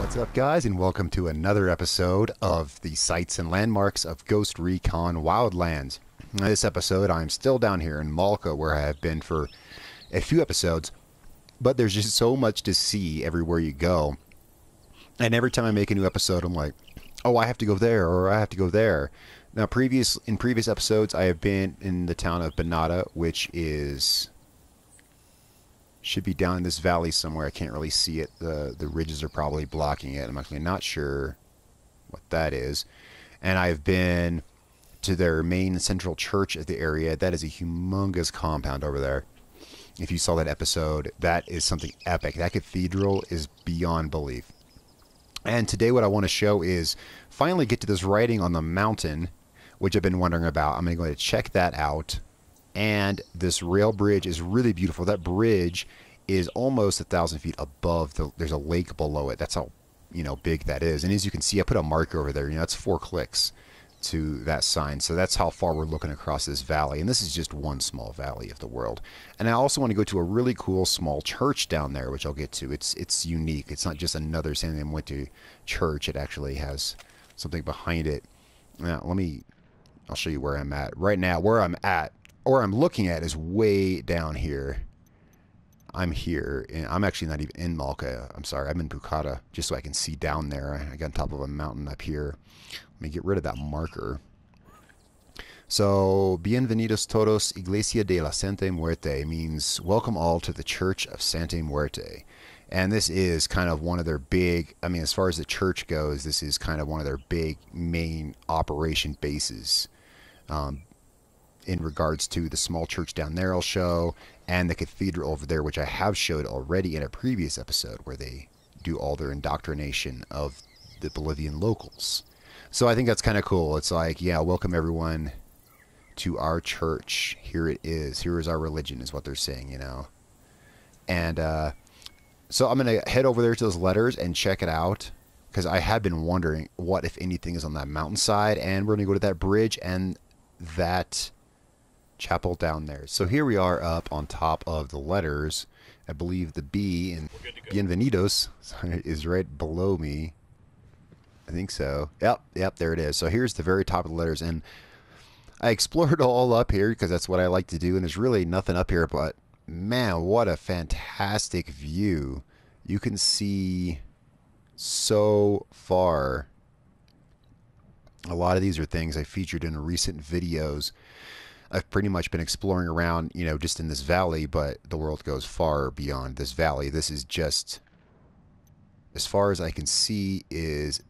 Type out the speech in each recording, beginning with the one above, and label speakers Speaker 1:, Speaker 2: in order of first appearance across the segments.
Speaker 1: What's up, guys, and welcome to another episode of the Sights and Landmarks of Ghost Recon Wildlands. In this episode, I'm still down here in Malca, where I have been for a few episodes, but there's just so much to see everywhere you go. And every time I make a new episode, I'm like, oh, I have to go there, or I have to go there. Now, in previous episodes, I have been in the town of Banata, which should be down in this valley somewhere. I can't really see it. The ridges are probably blocking it. I'm actually not sure what that is. And I've been to their main central church of the area. That is a humongous compound over there. If you saw that episode, that is something epic. That cathedral is beyond belief. And today what I want to show is finally get to this writing on the mountain, which I've been wondering about. I'm going to go to check that out. And this rail bridge is really beautiful. That bridge is almost 1,000 feet above there's a lake below it. That's how, big that is. And as you can see, I put a marker over there. That's 4 clicks to that sign. So that's how far we're looking across this valley. And this is just one small valley of the world. And I also want to go to a really cool small church down there, which I'll get to. It's unique. It's not just another San Muerte church. It actually has something behind it. Now, I'll show you where I'm at. Right now, where I'm looking at is way down here. I'm here, and I'm actually not even in Malca. I'm sorry, I'm in Bucata, just so I can see down there. I got on top of a mountain up here. Let me get rid of that marker. So, Bienvenidos todos, Iglesia de la Santa Muerte means welcome all to the Church of Santa Muerte. And this is kind of one of their big, as far as the church goes, this is kind of one of their big main operation bases. In regards to the small church down there I'll show, and the cathedral over there, which I have showed already in a previous episode, where they do all their indoctrination of the Bolivian locals. So I think that's kind of cool. It's like, yeah, welcome everyone to our church. Here it is. Here is our religion, is what they're saying, And so I'm going to head over there to those letters and check it out, because I have been wondering what, if anything, is on that mountainside, and we're going to go to that bridge and that chapel down there. So here we are up on top of the letters. I believe the B in Bienvenidos is right below me. I think so. Yep, there it is. So here's the very top of the letters, and I explored all up here because that's what I like to do, and there's really nothing up here, but man, what a fantastic view. You can see so far. A lot of these are things I featured in recent videos. I've pretty much been exploring around, just in this valley, but the world goes far beyond this valley. This is just, as far as I can see, is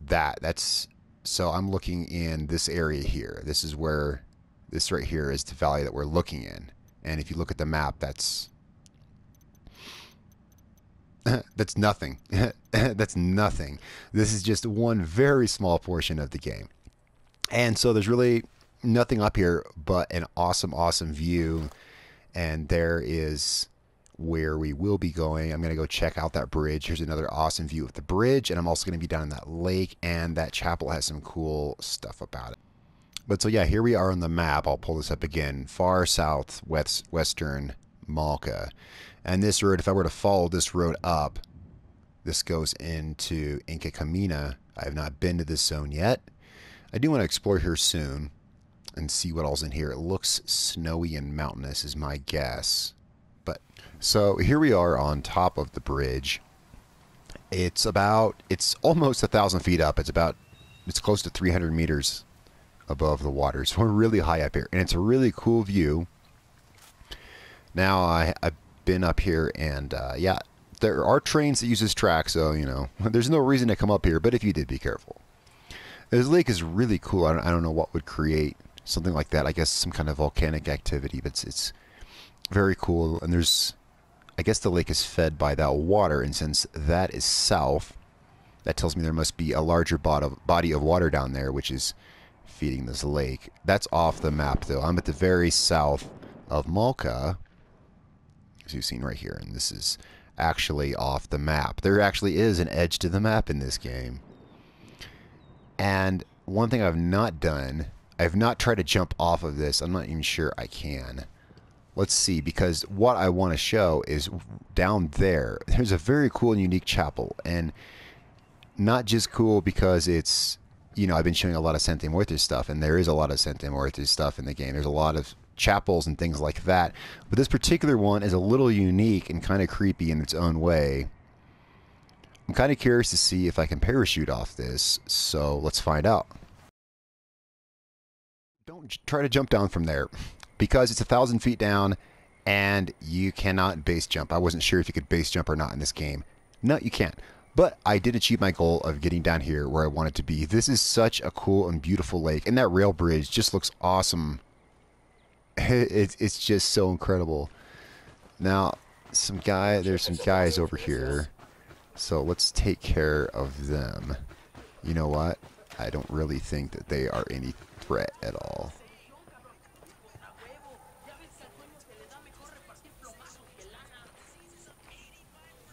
Speaker 1: so I'm looking in this area here. This right here is the valley that we're looking in. And if you look at the map, that's nothing. That's nothing. This is just one very small portion of the game. And so there's really nothing up here but an awesome view, and there is where we will be going. I'm going to go check out that bridge. Here's another awesome view of the bridge, and I'm also going to be down in that lake, and that chapel has some cool stuff about it. But so yeah, here we are on the map. I'll pull this up again. Far south western Malca. And this road, if I were to follow this road up, this goes into Inca Camina. I have not been to this zone yet. I do want to explore here soon and see what all's in here. It looks snowy and mountainous is my guess. But so here we are on top of the bridge. It's almost 1,000 feet up. It's close to 300 meters above the water. So we're really high up here, and it's a really cool view. Now I've been up here, and yeah, there are trains that use this track, so there's no reason to come up here, but if you did, be careful. This lake is really cool. I don't know what would create something like that. I guess some kind of volcanic activity, but it's very cool. And I guess the lake is fed by that water, and since that is south, that tells me there must be a larger body of water down there, which is feeding this lake. That's off the map, though. I'm at the very south of Malca, as you've seen right here, and this is actually off the map. There actually is an edge to the map in this game. And one thing I've not done, I've not tried to jump off of this. I'm not even sure I can. Let's see, because what I want to show is down there, there's a very cool and unique chapel. And not just cool because it's, you know, I've been showing a lot of Santa Muerte stuff, and there is a lot of Santa Muerte stuff in the game. There's a lot of chapels and things like that. But this particular one is a little unique and kind of creepy in its own way. I'm kind of curious to see if I can parachute off this, so let's find out. Don't try to jump down from there, because it's 1,000 feet down, and you cannot base jump. I wasn't sure if you could base jump or not in this game. No, you can't. But I did achieve my goal of getting down here where I wanted to be. This is such a cool and beautiful lake, and that rail bridge just looks awesome. It's just so incredible. Now, there's some guys over here. So let's take care of them. You know what? I don't really think that they are any threat at all.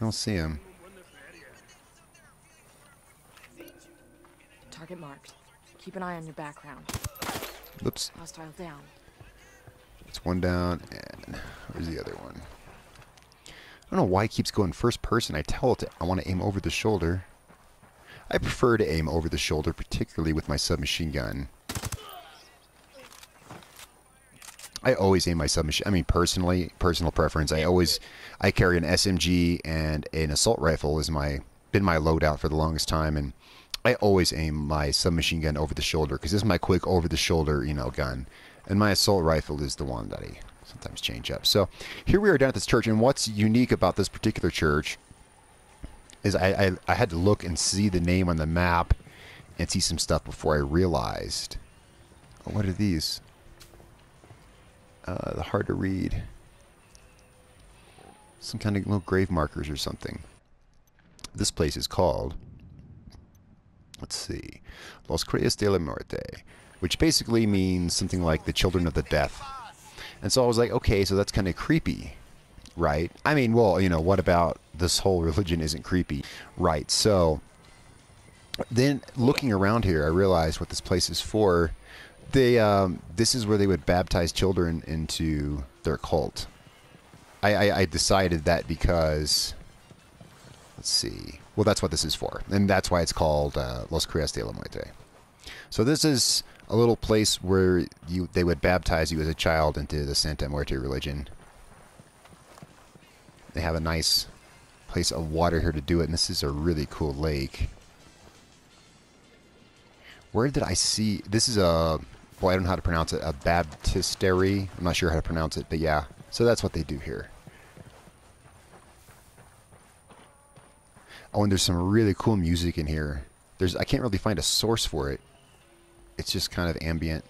Speaker 1: I don't see him.
Speaker 2: Target marked. Keep an eye on your background.
Speaker 1: Oops.
Speaker 2: Hostile down.
Speaker 1: It's one down, and where's the other one? I don't know why it keeps going first person. I tell it I want to aim over the shoulder. I prefer to aim over the shoulder, particularly with my submachine gun. I always aim my submachine. I mean, personal preference. I carry an SMG, and an assault rifle is been my loadout for the longest time, and I always aim my submachine gun over the shoulder because this is my quick over the shoulder, you know, gun, and my assault rifle is the one that I sometimes change up. So here we are down at this church, and what's unique about this particular church is I had to look and see the name on the map and see some stuff before I realized. Oh, what are these? Hard to read. Some kind of little grave markers or something. This place is called, let's see, Los Críos de la Muerte, which basically means something like the children of the death. And so I was like, okay, so that's kind of creepy, right? I mean, well, you know, what about this whole religion isn't creepy, right? So then looking around here, I realized what this place is for. This is where they would baptize children into their cult. I decided that because, let's see, well, that's what this is for, and that's why it's called Los Críos de la Muerte. So this is a little place where they would baptize you as a child into the Santa Muerte religion. They have a nice place of water here to do it, and this is a really cool lake. Where did I see? This is a, boy, I don't know how to pronounce it, a Baptistry. I'm not sure how to pronounce it, but yeah. So that's what they do here. Oh, and there's some really cool music in here. I can't really find a source for it. It's just kind of ambient.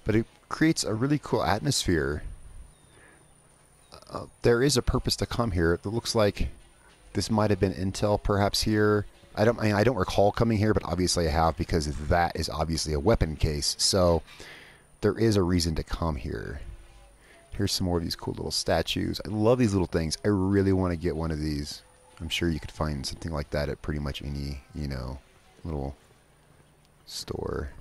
Speaker 1: But it creates a really cool atmosphere. There is a purpose to come here. It looks like this might have been intel perhaps here. I don't recall coming here, but obviously I have, because that is obviously a weapon case. So there is a reason to come here. Here's some more of these cool little statues. I love these little things. I really want to get one of these. I'm sure you could find something like that at pretty much any, you know, little store.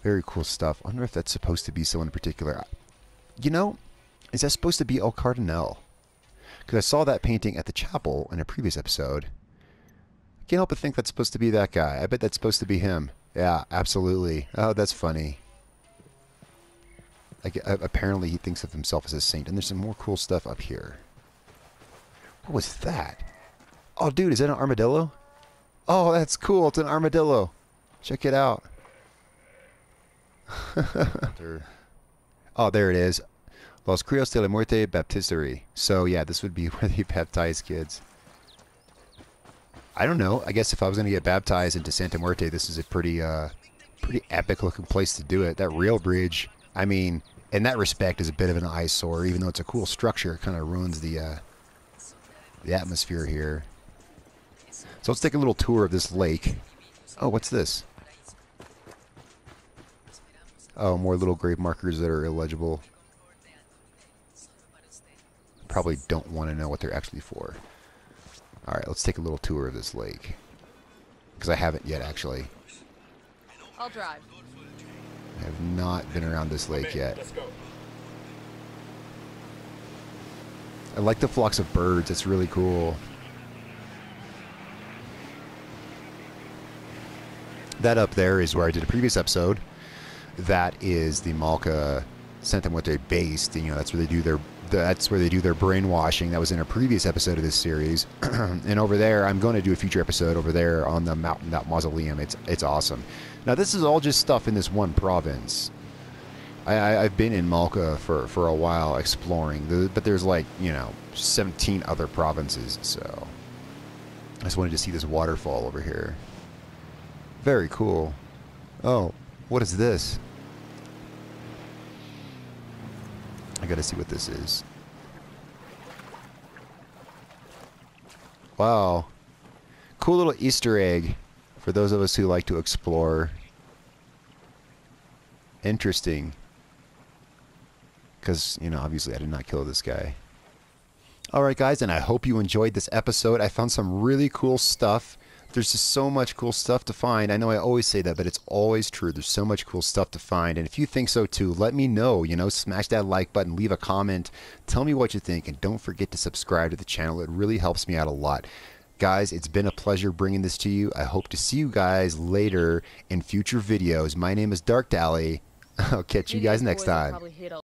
Speaker 1: Very cool stuff. I wonder if that's supposed to be someone in particular. You know, is that supposed to be El Cardinal? Because I saw that painting at the chapel in a previous episode. I can't help but think that's supposed to be that guy. I bet that's supposed to be him. Yeah, absolutely. Oh, that's funny. Like, apparently he thinks of himself as a saint. And there's some more cool stuff up here. What was that? Oh, dude, is that an armadillo? Oh, that's cool. It's an armadillo. Check it out. Oh, there it is. Los Críos de la Muerte Baptistry. So, yeah, this would be where they baptize kids. I don't know. I guess if I was going to get baptized into Santa Muerte, this is a pretty epic-looking place to do it. That rail bridge, I mean, in that respect, is a bit of an eyesore. Even though it's a cool structure, it kind of ruins the atmosphere here. So let's take a little tour of this lake. Oh, what's this? Oh, more little grave markers that are illegible. Probably don't want to know what they're actually for. Alright, let's take a little tour of this lake. Because I haven't yet, actually.
Speaker 2: I'll drive.
Speaker 1: I have not been around this lake yet.
Speaker 3: Let's go.
Speaker 1: I like the flocks of birds. It's really cool. That up there is where I did a previous episode. That is the Malca Santa Muerte base. You know, that's where they do their brainwashing. That was in a previous episode of this series. And over there, I'm going to do a future episode over there on the mountain, that mausoleum. It's awesome. Now, this is all just stuff in this one province. I've been in Malca for a while exploring, but there's like, you know, 17 other provinces. So I just wanted to see this waterfall over here. Very cool. Oh, what is this? I gotta see what this is. Wow. Cool little Easter egg for those of us who like to explore. Interesting. Because, you know, obviously I did not kill this guy. Alright guys, and I hope you enjoyed this episode. I found some really cool stuff. There's just so much cool stuff to find. I know I always say that, but it's always true. There's so much cool stuff to find. And if you think so too, let me know. You know, smash that like button, leave a comment, tell me what you think, and don't forget to subscribe to the channel. It really helps me out a lot. Guys, it's been a pleasure bringing this to you. I hope to see you guys later in future videos. My name is Darkdally. I'll catch you guys next time.